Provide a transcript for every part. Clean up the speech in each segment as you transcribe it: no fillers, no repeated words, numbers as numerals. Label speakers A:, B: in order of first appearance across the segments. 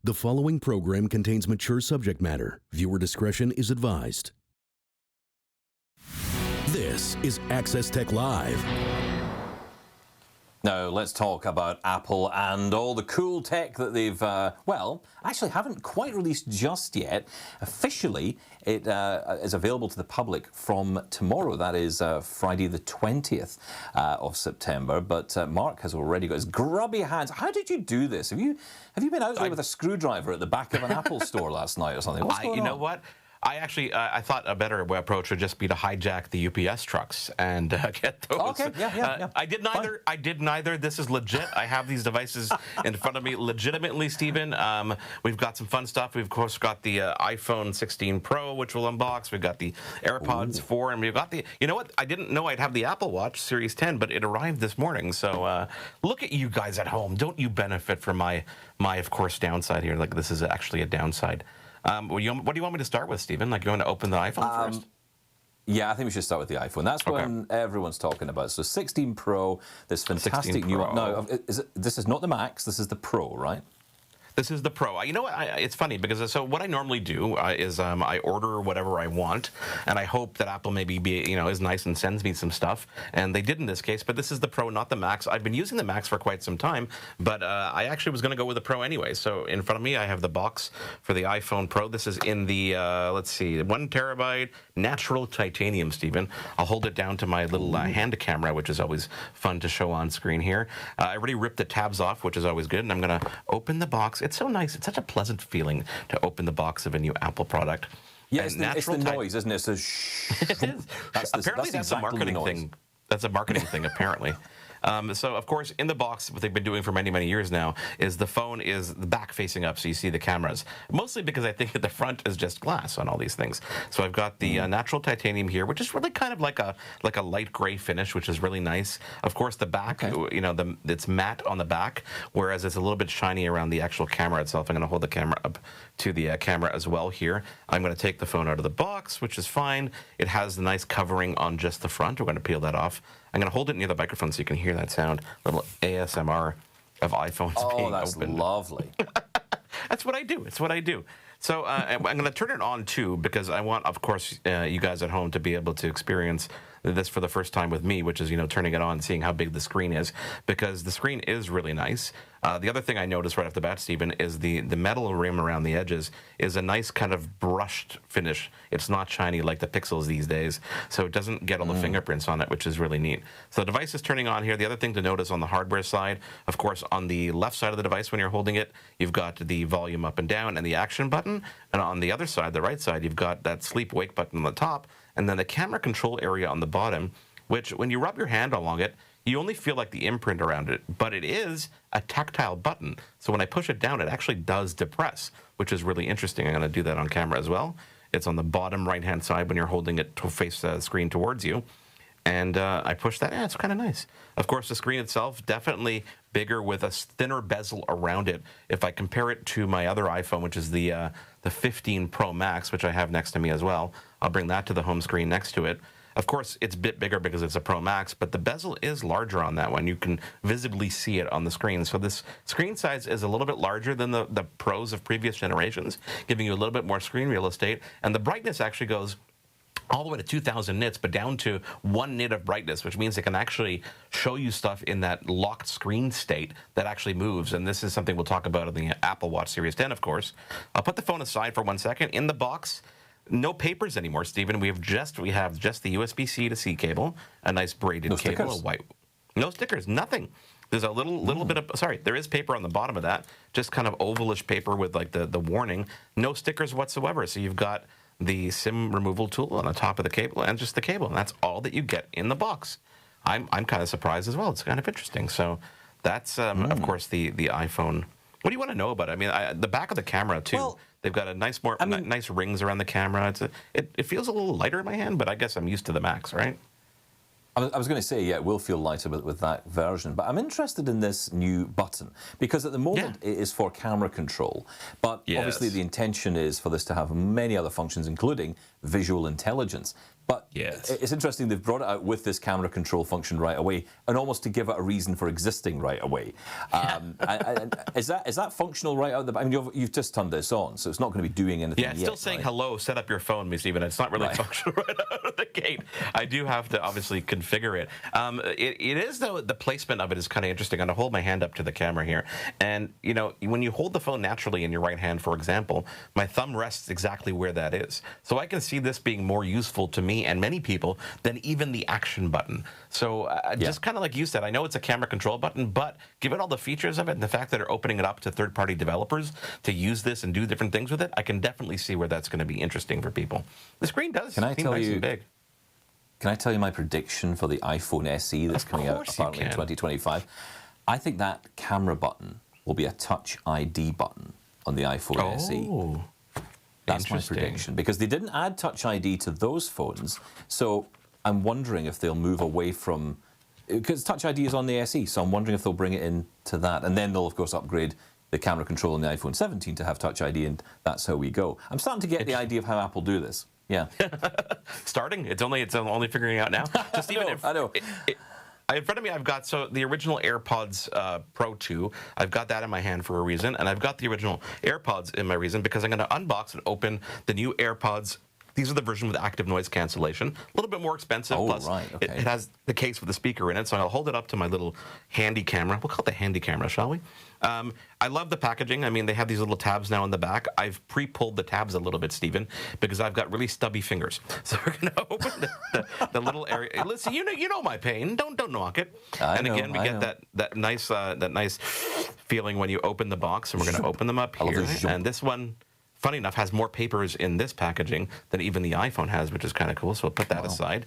A: The following program contains mature subject matter. Viewer discretion is advised. This is Access Tech Live.
B: Now, let's talk about Apple and all the cool tech that they've, actually haven't quite released just yet. Officially, it is available to the public from tomorrow. That is Friday the 20th of September. But Mark has already got his grubby hands. How did you do this? Have you been out there with a screwdriver at the back of an Apple store last night or something? What's going on?
C: You know what? I actually, I thought a better approach would just be to hijack the UPS trucks and get those.
B: Okay, yeah.
C: I did neither. Fine. I did neither. This is legit. I have these devices in front of me legitimately, Stephen. We've got some fun stuff. We've, of course, got the iPhone 16 Pro, which we'll unbox. We've got the AirPods 4, and we've got the, you know what? I didn't know I'd have the Apple Watch Series 10, but it arrived this morning. So look at you guys at home. Don't you benefit from my, of course, downside here? Like, this is actually a downside. What do you want me to start with, Stephen? Like, you want to open the iPhone first?
B: Yeah, I think we should start with the iPhone. That's what everyone's talking about. So 16 Pro, this fantastic new one. No, this is not the Max, this is the Pro, right?
C: This is the Pro. You know what? It's funny because so what I normally do is I order whatever I want, and I hope that Apple maybe is nice and sends me some stuff. And they did in this case, but this is the Pro, not the Max. I've been using the Max for quite some time, but I actually was going to go with the Pro anyway. So in front of me, I have the box for the iPhone Pro. This is in the 1 terabyte natural titanium, Stephen. I'll hold it down to my little hand camera, which is always fun to show on screen here. I already ripped the tabs off, which is always good, and I'm going to open the box. It's so nice. It's such a pleasant feeling to open the box of a new Apple product.
B: Yeah, it's the noise, isn't it? So shh.
C: It is. Apparently, that's a marketing thing. That's a marketing thing, apparently. So, of course, in the box, what they've been doing for many, many years now is the phone is the back facing up, so you see the cameras. Mostly because I think that the front is just glass on all these things. So I've got the natural titanium here, which is really kind of like a light gray finish, which is really nice. Of course, the back, it's matte on the back, whereas it's a little bit shiny around the actual camera itself. I'm going to hold the camera up to the camera as well here. I'm going to take the phone out of the box, which is fine. It has the nice covering on just the front. We're going to peel that off. I'm going to hold it near the microphone so you can hear that sound. Little ASMR of iPhones being opened. Oh,
B: that's lovely.
C: That's what I do. It's what I do. So I'm going to turn it on, too, because I want, of course, you guys at home to be able to experience this for the first time with me, which is, turning it on, seeing how big the screen is, because the screen is really nice. The other thing I noticed right off the bat, Stephen, is the metal rim around the edges is a nice kind of brushed finish. It's not shiny like the Pixels these days, so it doesn't get all the fingerprints on it, which is really neat. So the device is turning on here. The other thing to notice on the hardware side, of course, on the left side of the device when you're holding it, you've got the volume up and down and the action button. And on the other side, the right side, you've got that sleep-wake button on the top, and then the camera control area on the bottom, which when you rub your hand along it, you only feel like the imprint around it, but it is a tactile button. So when I push it down, it actually does depress, which is really interesting. I'm going to do that on camera as well. It's on the bottom right-hand side when you're holding it to face the screen towards you. And I push that. Yeah, it's kind of nice. Of course, the screen itself, definitely bigger with a thinner bezel around it. If I compare it to my other iPhone, which is the 15 Pro Max, which I have next to me as well, I'll bring that to the home screen next to it. Of course, it's a bit bigger because it's a Pro Max, but the bezel is larger on that one. You can visibly see it on the screen. So this screen size is a little bit larger than the Pros of previous generations, giving you a little bit more screen real estate. And the brightness actually goes all the way to 2,000 nits, but down to 1 nit of brightness, which means it can actually show you stuff in that locked screen state that actually moves. And this is something we'll talk about in the Apple Watch Series 10, of course. I'll put the phone aside for 1 second. In the box, no papers anymore, Stephen. We have just the USB-C to C cable, a nice braided cable, a white. No stickers, nothing. There's a little bit of, there is paper on the bottom of that, just kind of ovalish paper with like the warning. No stickers whatsoever. So you've got the SIM removal tool on the top of the cable and just the cable, and that's all that you get in the box. I'm kind of surprised as well. It's kind of interesting. So that's, of course, the iPhone. What do you want to know about it? I mean, the back of the camera, too. Well, they've got a nice rings around the camera. It feels a little lighter in my hand, but I guess I'm used to the Max, right?
B: I was going to say, yeah, it will feel lighter with that version. But I'm interested in this new button because at the moment it is for camera control. But obviously the intention is for this to have many other functions, including visual intelligence. But
C: Yes.
B: it's interesting they've brought it out with this camera control function right away, and almost to give it a reason for existing right away. And is that functional right out the? I mean, you've just turned this on, so it's not going to be doing anything.
C: Yeah, it's still saying
B: right?
C: hello, set up your phone, Stephen. It's not really functional right out of the gate. I do have to obviously configure it. It is, though, the placement of it is kind of interesting. I'm going to hold my hand up to the camera here. And, you know, when you hold the phone naturally in your right hand, for example, my thumb rests exactly where that is. So I can see this being more useful to me and many people than even the action button. So just kind of like you said, I know it's a camera control button, but given all the features of it and the fact that they're opening it up to third-party developers to use this and do different things with it, I can definitely see where that's going to be interesting for people. The screen does seem nice and big.
B: Can I tell you my prediction for the iPhone SE that's coming out apparently in 2025? I think that camera button will be a Touch ID button on the iPhone SE. That's my prediction, because they didn't add Touch ID to those phones, so I'm wondering if they'll move away from, because Touch ID is on the SE, so I'm wondering if they'll bring it into that, and then they'll of course upgrade the camera control on the iPhone 17 to have Touch ID, and that's how we go. I'm starting to get the idea of how Apple do this. Yeah.
C: Starting? It's only figuring out now. Just even
B: I know.
C: In front of me, I've got the original AirPods Pro 2. I've got that in my hand for a reason, and I've got the original AirPods in my reason because I'm going to unbox and open the new AirPods. These are the version with active noise cancellation. A little bit more expensive. Plus, it has the case with the speaker in it, so I'll hold it up to my little handy camera. We'll call it the handy camera, shall we? I love the packaging. I mean, they have these little tabs now in the back. I've pre-pulled the tabs a little bit, Stephen, because I've got really stubby fingers. So we're going to open the little area. Listen, you know my pain. Don't knock it. We get that nice feeling when you open the box, and we're going to open them up here. And this one, funny enough, has more papers in this packaging than even the iPhone has, which is kind of cool. So we'll put that aside.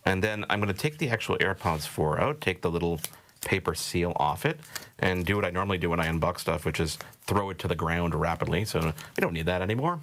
C: And then I'm going to take the actual AirPods 4 out, take the little paper seal off it, and do what I normally do when I unbox stuff, which is throw it to the ground rapidly. So we don't need that anymore.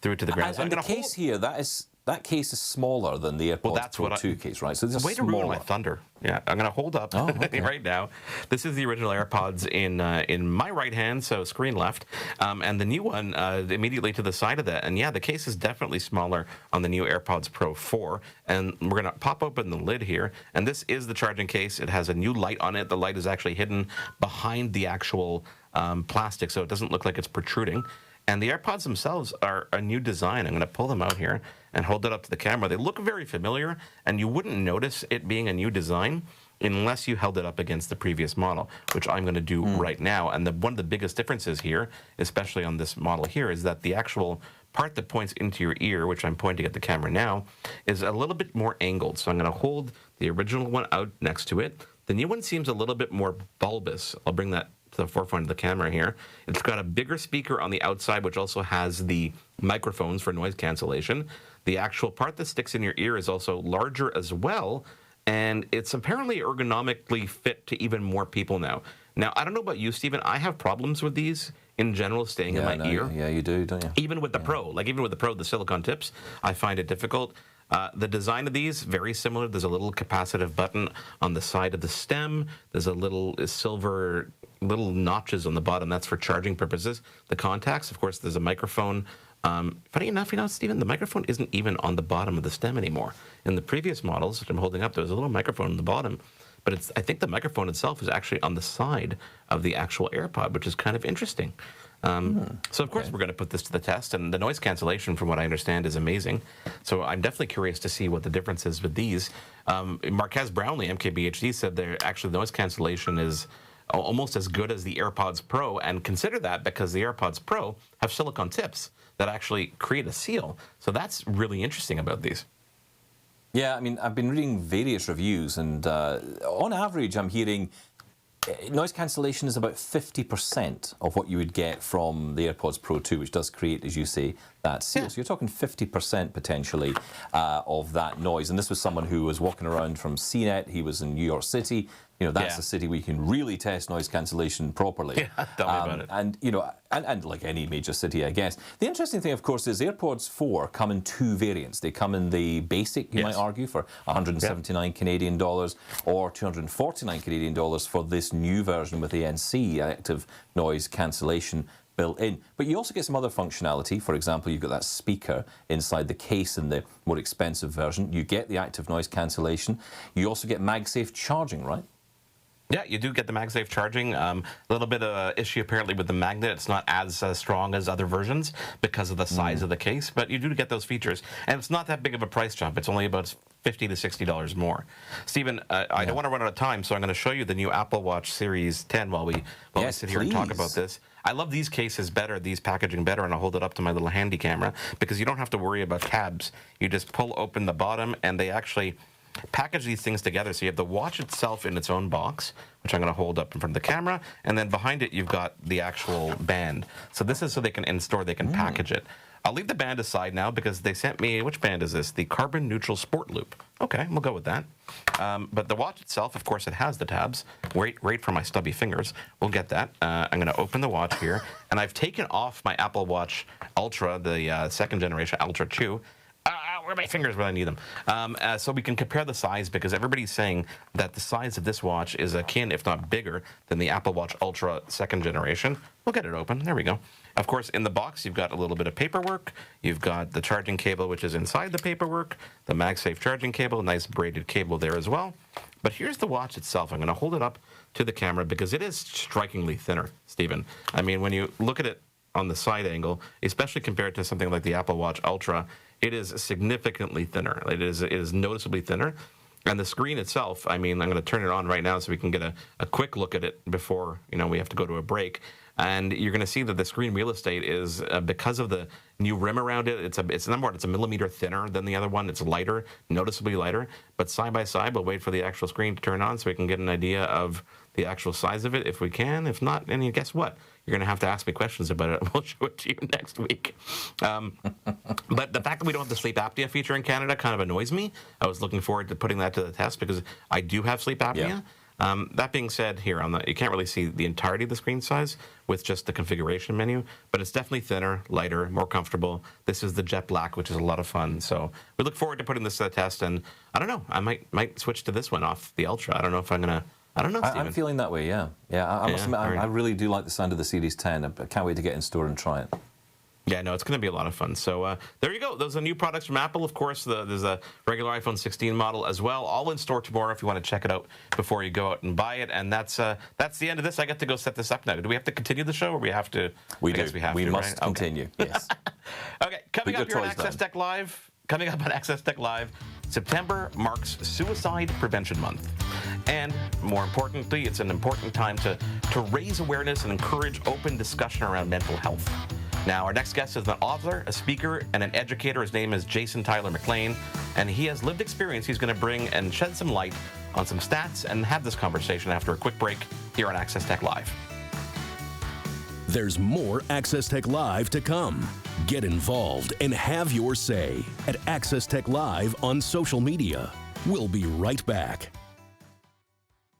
C: Threw it to the ground.
B: And the case here, that case is smaller than the AirPods Pro 2 case, right? So this is
C: way to ruin my thunder. Yeah, I'm going to hold up right now. This is the original AirPods in my right hand, so screen left, and the new one immediately to the side of that. And yeah, the case is definitely smaller on the new AirPods Pro 4. And we're going to pop open the lid here, and this is the charging case. It has a new light on it. The light is actually hidden behind the actual plastic, so it doesn't look like it's protruding. And the AirPods themselves are a new design. I'm going to pull them out here and hold it up to the camera. They look very familiar, and you wouldn't notice it being a new design unless you held it up against the previous model, which I'm going to do right now. And one of the biggest differences here, especially on this model here, is that the actual part that points into your ear, which I'm pointing at the camera now, is a little bit more angled. So I'm going to hold the original one out next to it. The new one seems a little bit more bulbous. I'll bring that to the forefront of the camera here. It's got a bigger speaker on the outside, which also has the microphones for noise cancellation. The actual part that sticks in your ear is also larger as well, and it's apparently ergonomically fit to even more people now. Now, I don't know about you, Stephen. I have problems with these in general staying in my ear.
B: Yeah, you do, don't you?
C: Even with the Pro. Like, even with the Pro, the silicone tips, I find it difficult. The design of these, very similar. There's a little capacitive button on the side of the stem. There's a little silver little notches on the bottom. That's for charging purposes. The contacts, of course, there's a microphone. Funny enough, Stephen, the microphone isn't even on the bottom of the stem anymore. In the previous models that I'm holding up, there was a little microphone on the bottom. But I think the microphone itself is actually on the side of the actual AirPod, which is kind of interesting. So, of course, we're going to put this to the test. And the noise cancellation, from what I understand, is amazing. So I'm definitely curious to see what the difference is with these. Marques Brownlee, MKBHD, said actually the noise cancellation is almost as good as the AirPods Pro. And consider that because the AirPods Pro have silicone tips that actually create a seal. So that's really interesting about these.
B: Yeah, I mean, I've been reading various reviews, and on average, I'm hearing noise cancellation is about 50% of what you would get from the AirPods Pro 2, which does create, as you say, that seal. Yeah. So you're talking 50% potentially of that noise. And this was someone who was walking around from CNET. He was in New York City. That's the city where you can really test noise cancellation properly.
C: Yeah, tell me about it.
B: And, and like any major city, I guess. The interesting thing, of course, is AirPods 4 come in two variants. They come in the basic, you might argue, for 179 Canadian dollars, or 249 Canadian dollars for this new version with ANC, active noise cancellation built in. But you also get some other functionality. For example, you've got that speaker inside the case in the more expensive version. You get the active noise cancellation. You also get MagSafe charging, right?
C: Yeah, you do get the MagSafe charging. A little bit of an issue apparently with the magnet. It's not as strong as other versions because of the size of the case, but you do get those features. And it's not that big of a price jump. It's only about $50 to $60 more. Stephen, I don't want to run out of time, so I'm going to show you the new Apple Watch Series 10 while we sit here and talk about this. I love these cases better, these packaging better, and I'll hold it up to my little handy camera because you don't have to worry about tabs. You just pull open the bottom, and they actually package these things together. So you have the watch itself in its own box, which I'm going to hold up in front of the camera, and then behind it you've got the actual band. So this is so they can in-store, they can package it. I'll leave the band aside now because they sent me, which band is this? The Carbon Neutral Sport Loop. Okay, we'll go with that. But the watch itself, of course, it has the tabs. Wait for my stubby fingers. We'll get that. I'm going to open the watch here, and I've taken off my Apple Watch Ultra, the second generation Ultra 2. Where are my fingers when I need them? So we can compare the size because everybody's saying that the size of this watch is akin, if not bigger, than the Apple Watch Ultra second generation. We'll get it open. There we go. Of course, in the box, you've got a little bit of paperwork. You've got the charging cable, which is inside the paperwork, the MagSafe charging cable, nice braided cable there as well. But here's the watch itself. I'm going to hold it up to the camera because it is strikingly thinner, Stephen. I mean, when you look at it on the side angle, especially compared to something like the Apple Watch Ultra, it is significantly thinner. It is noticeably thinner. And the screen itself, I mean, I'm going to turn it on right now so we can get a quick look at it before, we have to go to a break. And you're going to see that the screen real estate is, because of the new rim around it, it's a millimeter thinner than the other one. It's lighter, noticeably lighter. But side by side, we'll wait for the actual screen to turn on so we can get an idea of the actual size of it if we can. If not, and guess what? You're going to have to ask me questions about it. We'll show it to you next week. But the fact that we don't have the sleep apnea feature in Canada kind of annoys me. I was looking forward to putting that to the test because I do have sleep apnea. Yeah. That being said, here you can't really see the entirety of the screen size with just the configuration menu, but it's definitely thinner, lighter, more comfortable. This is the jet black, which is a lot of fun. So we look forward to putting this to the test, and I don't know, I might switch to this one off the Ultra. I don't know if I'm gonna. I don't know, Stephen.
B: I'm feeling that way, yeah. I must admit, I really do like the sound of the Series 10. I can't wait to get in store and try it.
C: Yeah, no, it's going to be a lot of fun. So there you go. Those are new products from Apple. Of course, there's a regular iPhone 16 model as well, all in store tomorrow if you want to check it out before you go out and buy it. And that's the end of this. I get to go set this up now. Do we have to continue the show, or we have to?
B: We do. We must continue. Okay. Yes.
C: Okay, coming up here on Access Tech Live. Coming up on Access Tech Live, September marks Suicide Prevention Month. And more importantly, it's an important time to raise awareness and encourage open discussion around mental health. Now, our next guest is an author, a speaker, and an educator. His name is Jason Tyler McLean, and he has lived experience he's going to bring and shed some light on some stats and have this conversation after a quick break here on Access Tech Live.
A: There's more Access Tech Live to come. Get involved and have your say at Access Tech Live on social media. We'll be right back.